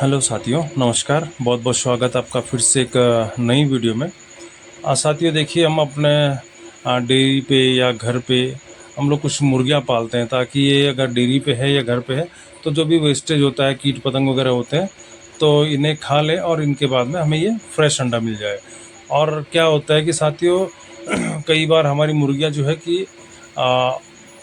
Hello साथियों, नमस्कार। बहुत बहुत स्वागत आपका फिर से एक नई वीडियो में। साथियों देखिए, हम अपने डेयरी पे या घर पे हम लोग कुछ मुर्गियाँ पालते हैं, ताकि ये अगर डेयरी पे है या घर पे है तो जो भी वेस्टेज होता है, कीट पतंग वगैरह होते हैं, तो इन्हें खा लें और इनके बाद में हमें ये फ्रेश अंडा मिल जाए। और क्या होता है कि साथियों कई बार हमारी मुर्गियाँ जो है कि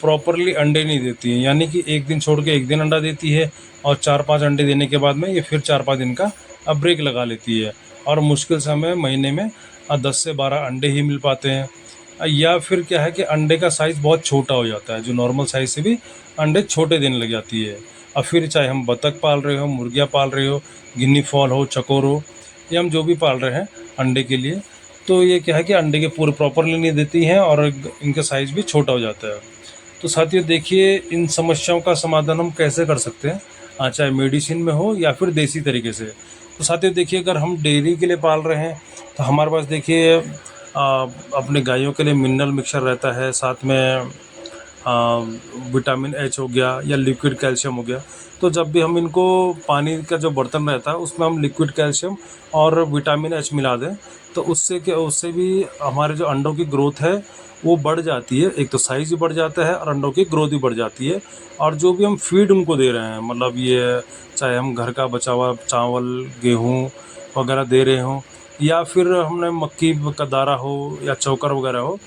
प्रॉपरली अंडे नहीं देती हैं, यानी कि एक दिन छोड़ के एक दिन अंडा देती है और 4-5 अंडे देने के बाद में ये फिर 4-5 दिन का ब्रेक लगा लेती है, और मुश्किल से हमें महीने में 10 से 12 अंडे ही मिल पाते हैं। या फिर क्या है कि अंडे का साइज़ बहुत छोटा हो जाता है, जो नॉर्मल साइज़ से भी अंडे छोटे देने लग जाती है। और फिर चाहे हम बतख पाल रहे हो, मुर्गियाँ पाल रहे हो, गिनी फॉल हो, चकोर हो, या हम जो भी पाल रहे हैं अंडे के लिए, तो ये क्या है कि अंडे के पूरे प्रॉपरली नहीं देती हैं और इनका साइज़ भी छोटा हो जाता है। तो साथियों देखिए, इन समस्याओं का समाधान हम कैसे कर सकते हैं, चाहे मेडिसिन में हो या फिर देसी तरीके से। तो साथियों देखिए, अगर हम डेयरी के लिए पाल रहे हैं तो हमारे पास देखिए अपने गायों के लिए मिनरल मिक्सचर रहता है, साथ में विटामिन एच हो गया या लिक्विड कैल्शियम हो गया। तो जब भी हम इनको पानी का जो बर्तन रहता है उसमें हम लिक्विड कैल्शियम और विटामिन एच मिला दें, तो उससे भी हमारे जो अंडों की ग्रोथ है वो बढ़ जाती है। एक तो साइज़ भी बढ़ जाता है और अंडों की ग्रोथ भी बढ़ जाती है। और जो भी हम फीड उनको दे रहे हैं, मतलब ये चाहे हम घर का बचा हुआ चावल, गेहूँ वगैरह दे रहे हों, या फिर हमने मक्की का दाना हो या चोकर वगैरह हो,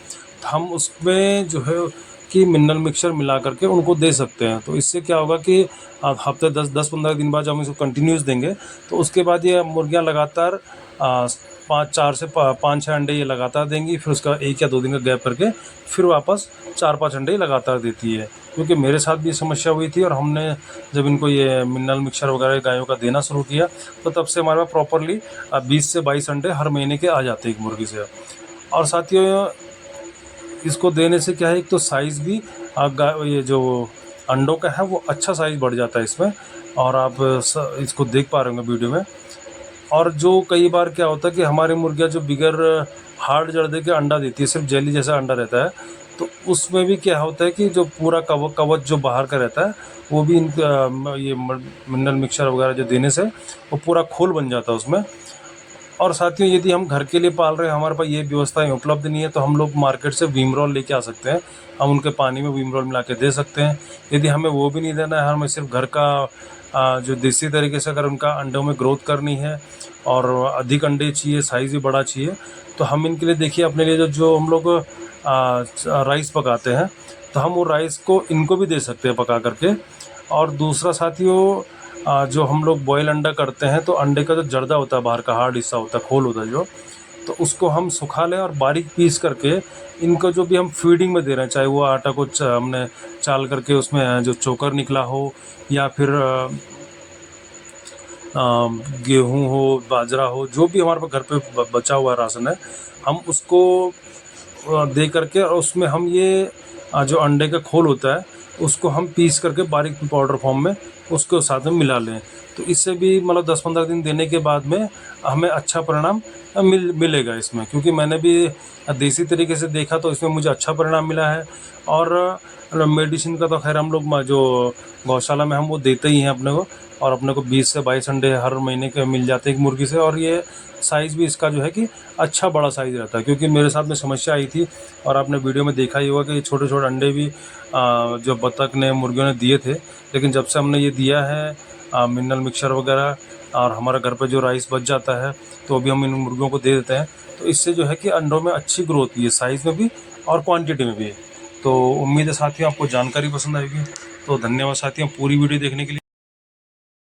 तो हम उसमें जो है कि मिनरल मिक्सचर मिला करके उनको दे सकते हैं। तो इससे क्या होगा कि हफ्ते 10-15 दिन बाद जब हम इसको कंटिन्यूस देंगे, तो उसके बाद ये मुर्गियाँ लगातार 4 से 5-6 अंडे ये लगातार देंगी। फिर उसका 1 या 2 दिन का गैप करके फिर वापस 4-5 अंडे लगातार देती है। क्योंकि मेरे साथ भी समस्या हुई थी, और हमने जब इनको ये मिनरल मिक्सचर वगैरह गायों का देना शुरू किया, तो तब से हमारे पास प्रॉपरली 20 से 22 अंडे हर महीने के आ जाते हैं एक मुर्गी से। और साथियों इसको देने से क्या है, एक तो साइज़ भी ये जो अंडों का है वो अच्छा साइज़ बढ़ जाता है इसमें, और आप इसको देख पा रहे होंगे वीडियो में। और जो कई बार क्या होता है कि हमारी मुर्गियाँ जो बिगर हार्ड जर्दे के अंडा देती है, सिर्फ जेली जैसा अंडा रहता है, तो उसमें भी क्या होता है कि जो पूरा कवच जो बाहर का रहता है वो भी ये मिनरल मिक्सचर वगैरह जो देने से वो पूरा खोल बन जाता है उसमें। और साथियों यदि हम घर के लिए पाल रहे हैं, हमारे पास ये व्यवस्थाएं उपलब्ध नहीं है, तो हम लोग मार्केट से विमरोल लेके आ सकते हैं। हम उनके पानी में विमरोल मिला के दे सकते हैं। यदि हमें वो भी नहीं देना है, हमें सिर्फ घर का जो देसी तरीके से अगर उनका अंडों में ग्रोथ करनी है और अधिक अंडे चाहिए, साइज़ भी बड़ा चाहिए, तो हम इनके लिए देखिए अपने लिए जो हम लोग राइस पकाते हैं, तो हम वो राइस को इनको भी दे सकते हैं पका करके। और दूसरा साथियों, जो हम लोग बॉयल अंडा करते हैं, तो अंडे का जो जर्दा होता है, बाहर का हार्ड हिस्सा होता है, खोल होता है जो, तो उसको हम सुखा लें और बारीक पीस करके इनको जो भी हम फीडिंग में दे रहे हैं, चाहे वो आटा को हमने चाल करके उसमें जो चोकर निकला हो, या फिर गेहूँ हो, बाजरा हो, जो भी हमारे पास घर पे बचा हुआ राशन है, हम उसको दे करके, और उसमें हम ये जो अंडे का खोल होता है उसको हम पीस करके बारीक पाउडर फॉर्म में उसको साथ में मिला लें। तो इससे भी मतलब 10-15 दिन देने के बाद में हमें अच्छा परिणाम मिलेगा इसमें, क्योंकि मैंने भी देसी तरीके से देखा तो इसमें मुझे अच्छा परिणाम मिला है। और मेडिसिन का तो खैर हम लोग जो गौशाला में हम वो देते ही हैं अपने को, और अपने को 20 से 22 अंडे हर महीने के मिल जाते हैं एक मुर्गी से। और ये साइज़ भी इसका जो है कि अच्छा बड़ा साइज़ रहता है, क्योंकि मेरे साथ में समस्या आई थी, और आपने वीडियो में देखा ही होगा कि छोटे छोटे अंडे भी जो बतख ने, मुर्गियों ने दिए थे। लेकिन जब से हमने ये दिया है मिनरल मिक्सचर वगैरह, और हमारे घर पे जो राइस बच जाता है, तो अभी हम इन मुर्गियों को दे देते हैं। तो इससे जो है कि अंडों में अच्छी ग्रोथ भी है, साइज़ में भी और क्वांटिटी में भी। तो उम्मीद है साथियों आपको जानकारी पसंद आएगी। तो धन्यवाद साथियों पूरी वीडियो देखने के लिए।